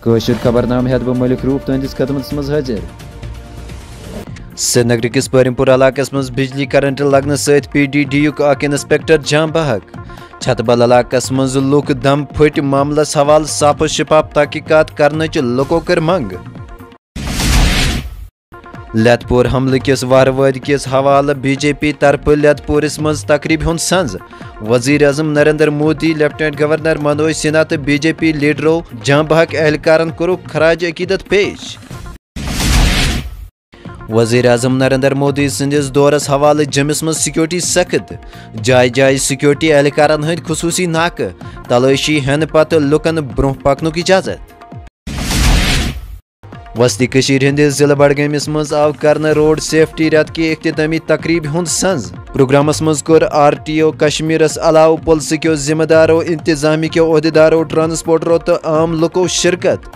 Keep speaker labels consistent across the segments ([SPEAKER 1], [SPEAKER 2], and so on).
[SPEAKER 1] کاشر خبرنامہ ہیت بہ ملک روف تہندس خدمتس مز حاضر.
[SPEAKER 2] سری نگر کس پریم پور علاقس مز بجلی کرنٹ لگنے ست پی ڈی ڈی یک اک انسپیکٹر جام بحق. چھت بل علاقس مز لوک دم پھٹ معاملس حوالہ صاف و شفاف تحقیقات کرنچ لوکو کر منگ. لیت پور حملہ کس وارواد کس حوالہ بی جے پی طرف لیت پورس مز تقریب ہند سنز. وزیر اعظم نریندر مودی، لیفٹیننٹ گورنر منوج سنہا تو بی جے پی لیڈرو جام بحق اہلکارن کورک خراج عقیدت پیش. وزیر اعظم نریندر مودی سندس دورس حوالہ جمس مز سیکورٹی سخت. جائے جائے سیکورٹی اہلکارن ہند خصوصی ناکہ تلاشی ہن پتہ لکن برہ پکنک اجازت. وسطی کشیر ہندس ضلع بڈگامس مز آو کرنے روڈ سیفٹی رت کی اختتامی تقریب ہند سنز. پروگرامس مز کور آر ٹی او کشمیرس علاوہ پولیس کیو ذمہ دارو، انتظامی کے عہدیدارو، ٹرانسپورٹرو تو عام لکو شرکت.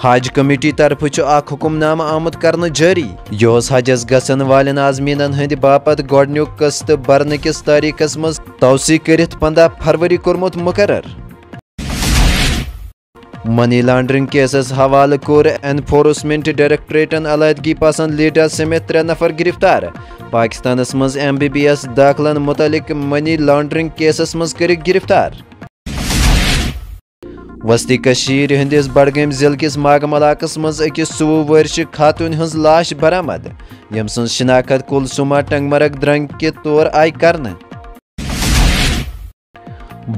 [SPEAKER 2] حج کمیٹی طرف اخ حکم نامہ آمد کرنے جاری. یہ حجس گھن والن عازمینن ہند باپت گۄڈنیُک قسط برنے کس تاریخس مز توسیع کرت 15 فروری کورمت مقرر. منی لانڈرنگ کیسس حوالہ کور انفورسمنٹ ڈائریکٹوریٹن علیحدگی پسند لیڈر سمیت 3 نفر گرفتار. پاکستانس مز MBBS داخلن متعلق منی لانڈرنگ کیسس مز کرک گرفتار. وسطی کشیر ہندس بڈگام ضلع کس ماگم علاقس مز اکس 24 ورش خاتون ہز لاش برآمد، یم سن شناخت کلسوما ٹنگمرگ درنگ کے طور آئی کرنے.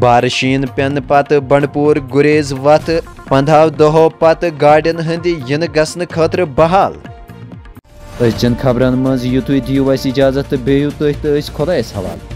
[SPEAKER 2] بارشین پین پتہ بنڈپور گریز وتھ 15 دہو پتہ گاڑین ہند ین گھن خاطر بحال.
[SPEAKER 1] أزچن خبرن مز یتھ دیو اس اجازت تو بیو تھی تو خدایس حوالہ.